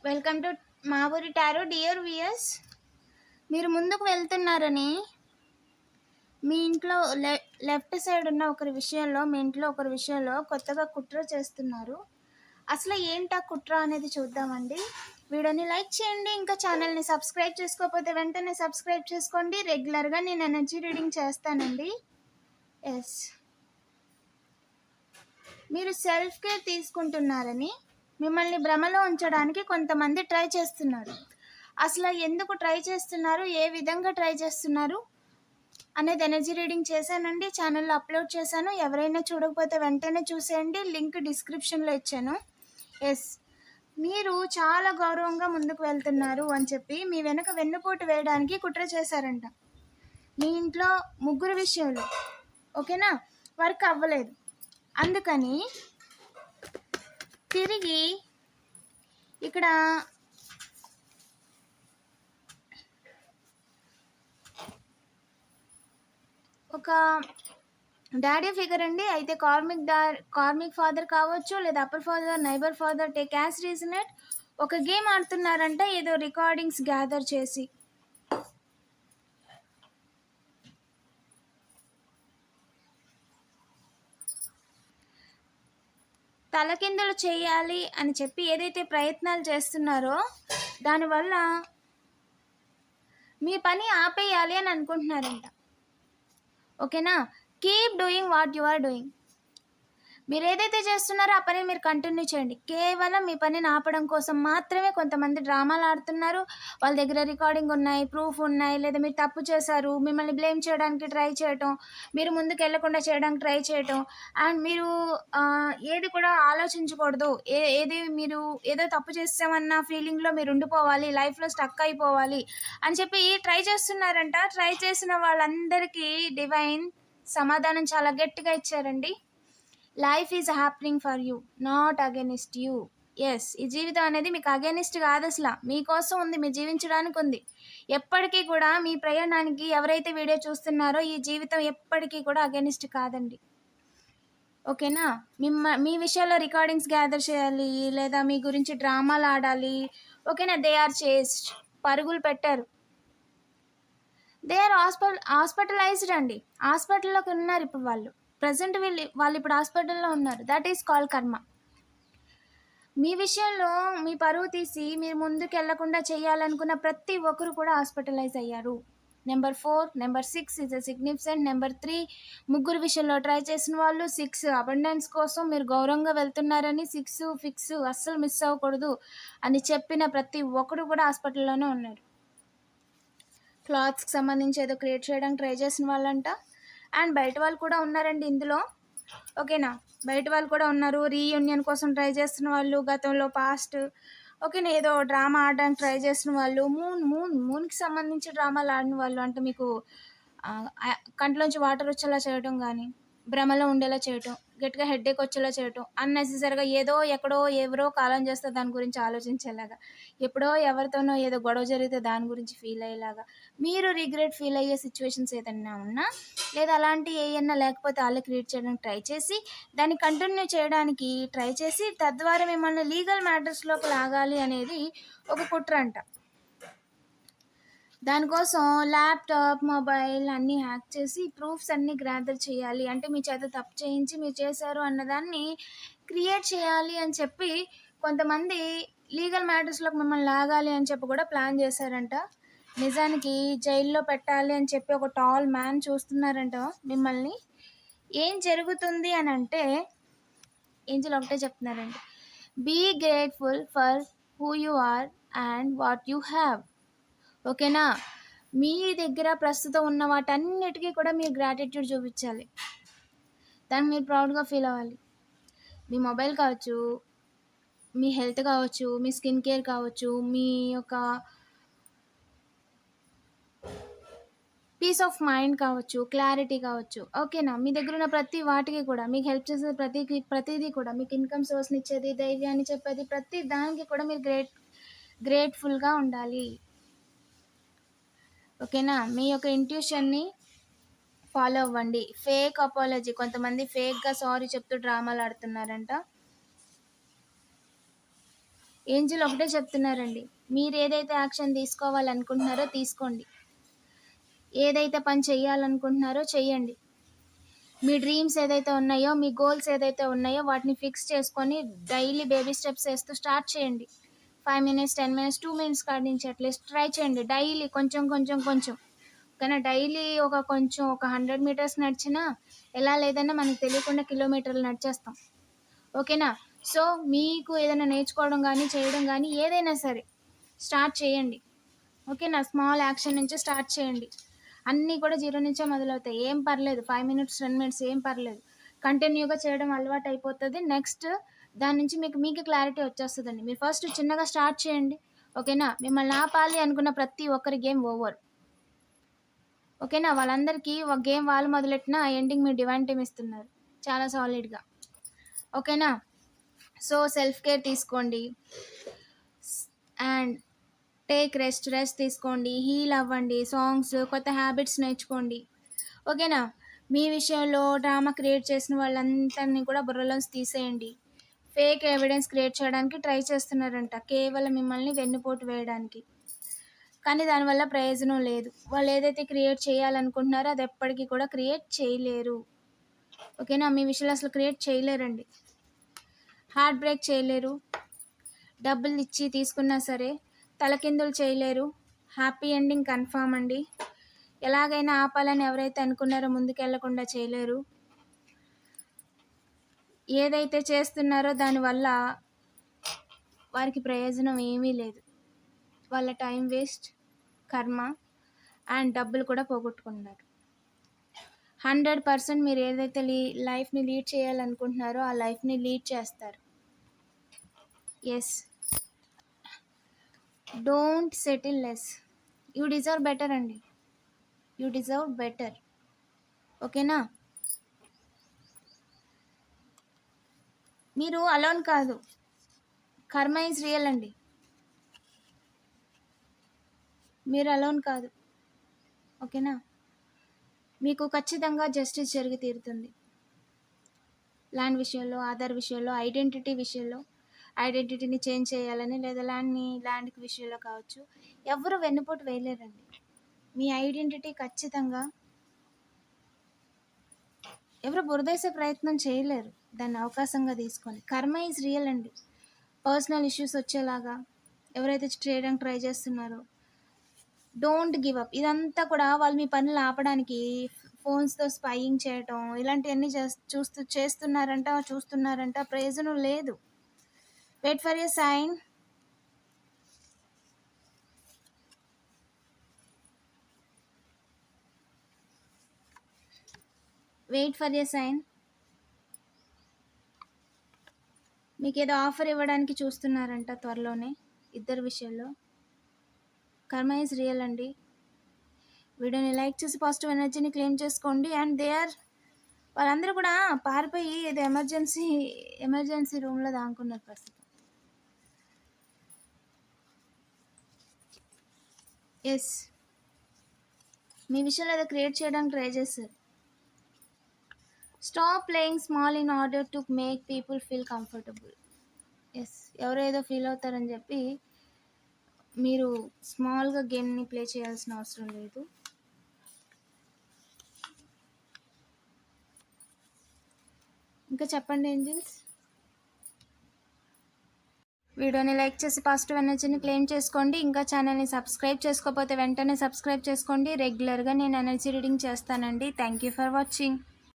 Welcome to మా ఊరి tarot. Dear weirs, మీరు ముందుకు వెళ్తున్నారని మీ ఇంట్లో లెఫ్ట్ సైడ్ ఉన్న మీ ఇంట్లో ఒకరి విషయంలో కొత్తగా కుట్ర చేస్తున్నారు. అసలు ఏంటా కుట్ర అనేది చూద్దామండి. వీడియోని లైక్ చేయండి. ఇంకా ఛానల్ని సబ్స్క్రైబ్ చేసుకోకపోతే వెంటనే సబ్స్క్రైబ్ చేసుకోండి. రెగ్యులర్గా నేను ఎనర్జీ రీడింగ్ చేస్తానండి. ఎస్, మీరు సెల్ఫ్ కేర్ తీసుకుంటున్నారని మిమ్మల్ని భ్రమలో ఉంచడానికి కొంతమంది ట్రై చేస్తున్నారు. అసలు ఎందుకు ట్రై చేస్తున్నారు, ఏ విధంగా ట్రై చేస్తున్నారు అనేది ఎనర్జీ రీడింగ్ చేశానండి, ఛానల్లో అప్లోడ్ చేశాను. ఎవరైనా చూడకపోతే వెంటనే చూసేయండి, లింక్ డిస్క్రిప్షన్లో ఇచ్చాను. ఎస్, మీరు చాలా గౌరవంగా ముందుకు వెళ్తున్నారు అని చెప్పి మీ వెనుక వెన్నుపోటు వేయడానికి కుట్ర చేశారంట. మీ ఇంట్లో ముగ్గురు విషయంలో ఓకేనా వర్క్ అవ్వలేదు, అందుకని తిరిగి ఇక్కడ ఒక డాడీ ఫిగర్ అండి. అయితే కార్మిక్ ఫాదర్ కావచ్చు, లేదా upper father, neighbour father, take as reason it. ఒక గేమ్ ఆడుతున్నారంటే ఏదో రికార్డింగ్స్ గ్యాదర్ చేసి తలకిందులు చేయాలి అని చెప్పి ఏదైతే ప్రయత్నాలు చేస్తున్నారో దానివల్ల మీ పని ఆపేయాలి అని అనుకుంటున్నారంట. ఓకేనా, keep doing what you are doing. మీరు ఏదైతే చేస్తున్నారో ఆ పని మీరు కంటిన్యూ చేయండి. కేవలం మీ పనిని ఆపడం కోసం మాత్రమే కొంతమంది డ్రామాలు ఆడుతున్నారు. వాళ్ళ దగ్గర రికార్డింగ్ ఉన్నాయి, ప్రూఫ్ ఉన్నాయి, లేదా మీరు తప్పు చేశారు, మిమ్మల్ని బ్లేమ్ చేయడానికి ట్రై చేయటం, మీరు ముందుకు వెళ్లకుండా చేయడానికి ట్రై చేయటం, అండ్ మీరు ఏది కూడా ఆలోచించకూడదు. మీరు ఏదో తప్పు చేసామన్న ఫీలింగ్లో మీరు ఉండిపోవాలి, లైఫ్లో స్టక్ అయిపోవాలి అని చెప్పి ట్రై చేస్తున్నారంట. ట్రై చేసిన వాళ్ళందరికీ డివైన్ సమాధానం చాలా గట్టిగా ఇచ్చారండి. Life is happening for you, not against you. Yes, ఈ జీవితం అనేది మీకు అగెనిస్ట్ కాదు, అసలు మీకోసం ఉంది, మీరు జీవించడానికి ఉంది. ఎప్పటికీ కూడా మీ ప్రయాణానికి ఎవరైతే వీడియో చూస్తున్నారో ఈ జీవితం ఎప్పటికీ కూడా అగెనిస్ట్ కాదండి. ఓకేనా, మీ విషయాల్లో రికార్డింగ్స్ గ్యాదర్ చేయాలి, లేదా మీ గురించి డ్రామాలు ఆడాలి. ఓకేనా, దే ఆర్ చేస్డ్, పరుగులు పెట్టారు. దే ఆర్ హాస్పిటలైజ్డ్ అండి. హాస్పిటల్లోకి ఉన్నారు ఇప్పుడు వాళ్ళు. ప్రజెంట్ వాళ్ళు ఇప్పుడు హాస్పిటల్లో ఉన్నారు. దట్ ఈస్ కాల్ కర్మ. మీ విషయంలో మీ పరువు తీసి మీరు ముందుకు వెళ్లకుండా చేయాలనుకున్న ప్రతి ఒక్కరు కూడా హాస్పిటలైజ్ అయ్యారు. Number 4, number 6 is a significant. Number 3 ముగ్గురు విషయంలో ట్రై చేసిన వాళ్ళు. 6 అబండెన్స్ కోసం మీరు గౌరవంగా వెళ్తున్నారని 6 ఫిక్స్ అస్సలు మిస్ అవ్వకూడదు అని చెప్పిన ప్రతి ఒక్కరు కూడా హాస్పిటల్లోనే ఉన్నారు. క్లాత్స్కి సంబంధించి ఏదో క్రియేట్ చేయడానికి ట్రై చేసిన వాళ్ళంట. అండ్ బయట వాళ్ళు కూడా ఉన్నారండి ఇందులో. ఓకేనా, బయట వాళ్ళు కూడా ఉన్నారు. రీయూనియన్ కోసం ట్రై చేస్తున్న వాళ్ళు, గతంలో పాస్ట్ ఓకేనా ఏదో డ్రామా ఆడడానికి ట్రై చేసిన వాళ్ళు, మూన్కి సంబంధించి డ్రామాలు ఆడిన వాళ్ళు. అంటే మీకు కంట్లోంచి వాటర్ వచ్చేలా చేయడం కానీ, భ్రమలో ఉండేలా చేయటం, గట్టిగా హెడ్ఏక్ వచ్చేలా చేయటం, అన్నెసెసరీగా ఏదో ఎక్కడో ఎవరో కాలం చేస్తే దాని గురించి ఆలోచించేలాగా, ఎప్పుడో ఎవరితోనో ఏదో గొడవ జరిగితే దాని గురించి ఫీల్ అయ్యేలాగా, మీరు రిగ్రెట్ ఫీల్ అయ్యే సిచ్యువేషన్స్ ఏదైనా ఉన్నా, లేదా అలాంటి ఏమన్నా లేకపోతే వాళ్ళే క్రియేట్ చేయడానికి ట్రై చేసి దాన్ని కంటిన్యూ చేయడానికి ట్రై చేసి తద్వారా మిమ్మల్ని లీగల్ మ్యాటర్స్లోకి లాగాలి అనేది ఒక కుట్ర అంట. దానికోసం ల్యాప్టాప్, మొబైల్ అన్నీ హ్యాక్ చేసి ప్రూఫ్స్ అన్నీ గ్యాదర్ చేయాలి. అంటే మీ చేత తప్పు చేయించి మీరు చేశారు అన్నదాన్ని క్రియేట్ చేయాలి అని చెప్పి కొంతమంది లీగల్ మ్యాటర్స్లోకి మిమ్మల్ని లాగాలి అని చెప్పి కూడా ప్లాన్ చేశారంట. నిజానికి జైల్లో పెట్టాలి అని చెప్పి ఒక టాల్ మ్యాన్ చూస్తున్నారంట మిమ్మల్ని. ఏం జరుగుతుంది అని అంటే ఏంజల్ ఒకటే చెప్తున్నారంట, be grateful for who you are and what you have. ఓకేనా, మీ దగ్గర ప్రస్తుతం ఉన్న వాటన్నిటికీ కూడా మీరు గ్రాటిట్యూడ్ చూపించాలి. దాన్ని మీరు ప్రౌడ్గా ఫీల్ అవ్వాలి. మీ మొబైల్ కావచ్చు, మీ హెల్త్ కావచ్చు, మీ స్కిన్ కేర్ కావచ్చు, మీ యొక్క పీస్ ఆఫ్ మైండ్ కావచ్చు, క్లారిటీ కావచ్చు. ఓకేనా, మీ దగ్గర ఉన్న ప్రతి వాటికి కూడా మీకు హెల్ప్ చేసే ప్రతిదీ కూడా, మీకు ఇన్కమ్ సోర్స్ని ఇచ్చేది, ధైర్యాన్ని చెప్పేది, ప్రతి దానికి కూడా మీరు గ్రేట్ఫుల్గా ఉండాలి. ఓకేనా, మీ యొక్క ఇంట్యూషన్ని ఫాలో అవ్వండి. ఫేక్ అపాలజీ, కొంతమంది ఫేక్గా సారీ చెప్తూ డ్రామాలు ఆడుతున్నారంట. ఏంజిల్ ఒకటే చెప్తున్నారండి, మీరు ఏదైతే యాక్షన్ తీసుకోవాలనుకుంటున్నారో తీసుకోండి, ఏదైతే పని చేయాలనుకుంటున్నారో చెయ్యండి. మీ డ్రీమ్స్ ఏదైతే ఉన్నాయో, మీ గోల్స్ ఏదైతే ఉన్నాయో వాటిని ఫిక్స్ చేసుకొని డైలీ బేబీ స్టెప్స్ వేస్తూ స్టార్ట్ చేయండి. 5 మినిట్స్, 10 మినిట్స్, 2 మినిట్స్ కాడి నుంచి అట్లీస్ట్ ట్రై చేయండి. డైలీ కొంచెం కొంచెం కొంచెం కానీ డైలీ ఒక 100 మీటర్స్ నడిచినా ఎలా లేదన్నా మనకు తెలియకుండా కిలోమీటర్లు నడిచేస్తాం. ఓకేనా? సో మీకు ఏదైనా నేర్చుకోవడం కానీ చేయడం కానీ ఏదైనా సరే స్టార్ట్ చేయండి. ఓకేనా? స్మాల్ యాక్షన్ నుంచి స్టార్ట్ చేయండి. అన్నీ కూడా 0 నుంచే మొదలవుతాయి. ఏం పర్లేదు, 5 మినిట్స్, 10 మినిట్స్ ఏం పర్లేదు. కంటిన్యూగా చేయడం అలవాటు అయిపోతుంది. నెక్స్ట్ దాని నుంచి మీకే క్లారిటీ వచ్చేస్తుందండి. మీరు ఫస్ట్ చిన్నగా స్టార్ట్ చేయండి. ఓకేనా? మిమ్మల్ని ఆపాలి అనుకున్న ప్రతి ఒక్కరి గేమ్ ఓవర్. ఓకేనా? వాళ్ళందరికీ ఒక గేమ్ వాళ్ళు మొదలెట్టిన ఎండింగ్ మీరు డివైన్ టీమ్ ఇస్తున్నారు చాలా సాలిడ్గా. ఓకేనా? సో సెల్ఫ్ కేర్ తీసుకోండి అండ్ టేక్ రెస్ట్ తీసుకోండి, హీల్ అవ్వండి, సాంగ్స్, కొత్త హ్యాబిట్స్ నేర్చుకోండి. ఓకేనా? మీ విషయంలో డ్రామా క్రియేట్ చేసిన వాళ్ళందరినీ కూడా బుర్రలోంచి తీసేయండి. ఫేక్ ఎవిడెన్స్ క్రియేట్ చేయడానికి ట్రై చేస్తున్నారంట, కేవలం మిమ్మల్ని వెన్నుపోటు వేయడానికి. కానీ దానివల్ల ప్రయోజనం లేదు. వాళ్ళు ఏదైతే క్రియేట్ చేయాలనుకుంటున్నారో అది ఎప్పటికీ కూడా క్రియేట్ చేయలేరు. ఓకేనా? మీ విషయంలో అసలు క్రియేట్ చేయలేరండి. హార్ట్ బ్రేక్ చేయలేరు. డబ్బులు ఇచ్చి తీసుకున్నా సరే తలకిందులు చేయలేరు. హ్యాపీ ఎండింగ్ కన్ఫామ్ అండి. ఎలాగైనా ఆపాలని ఎవరైతే అనుకున్నారో ముందుకెళ్లకుండా చేయలేరు. ఏదైతే చేస్తున్నారో దానివల్ల వారికి ప్రయోజనం ఏమీ లేదు. వాళ్ళ టైం వేస్ట్, కర్మ అండ్ డబ్బులు కూడా పోగొట్టుకున్నారు. 100% మీరు ఏదైతే లైఫ్ని లీడ్ చేయాలనుకుంటున్నారో ఆ లైఫ్ని లీడ్ చేస్తారు. Yes, don't settle less. You deserve better అండి. You deserve better. ఓకేనా? మీరు అలోన్ కాదు, కర్మ ఈజ్ రియల్ అండి. మీరు అలోన్ కాదు. ఓకేనా? మీకు ఖచ్చితంగా జస్టిస్ జరిగి తీరుతుంది. ల్యాండ్ విషయంలో, ఆధార్ విషయంలో, ఐడెంటిటీ విషయంలో, ఐడెంటిటీని చేంజ్ చేయాలని లేదా ల్యాండ్కి విషయంలో కావచ్చు, ఎవరు వెన్నుపోటు వేయలేరండి. మీ ఐడెంటిటీ ఖచ్చితంగా ఎవరు బురదేసే ప్రయత్నం చేయలేరు దాన్ని అవకాశంగా తీసుకొని. కర్మ ఈజ్ రియల్ అండి. పర్సనల్ ఇష్యూస్ వచ్చేలాగా ఎవరైతే చేయడానికి ట్రై చేస్తున్నారో డోంట్ గివ్ అప్. ఇదంతా కూడా వాళ్ళు మీ పనులు ఆపడానికి ఫోన్స్తో స్పైయింగ్ చేయటం ఇలాంటివన్నీ చూస్తున్నారంట. ప్రయోజనం లేదు. Wait for a sign. Wait for a sign. మీకు ఏదో ఆఫర్ ఇవ్వడానికి చూస్తున్నారంట త్వరలోనే ఇద్దరు విషయంలో. కర్మ ఈజ్ రియల్ అండి. వీడియోని లైక్ చేసి పాజిటివ్ ఎనర్జీని క్లెయిమ్ చేసుకోండి. అండ్ వాళ్ళందరూ కూడా పారిపోయి ఏదో ఎమర్జెన్సీ రూమ్లో దాక్కున్నారు ప్రస్తుతం. ఎస్, మీ విషయంలో ఏదో క్రియేట్ చేయడానికి ట్రై చేస్తారు. Stop playing small in order to make people feel comfortable. Yes, ఎవరో ఏదో ఫీల్ అవుతారని చెప్పి మీరు స్మాల్గా గేమ్ని ప్లే చేయాల్సిన అవసరం లేదు. ఇంకా చెప్పండి ఏంజిల్స్. వీడియోని లైక్ చేసి పాజిటివ్ ఎనర్జీని క్లెయిమ్ చేసుకోండి. ఇంకా ఛానల్ని సబ్స్క్రైబ్ చేసుకోకపోతే వెంటనే సబ్స్క్రైబ్ చేసుకోండి. రెగ్యులర్గా నేను ఎనర్జీ రీడింగ్ చేస్తానండి. Thank you for watching.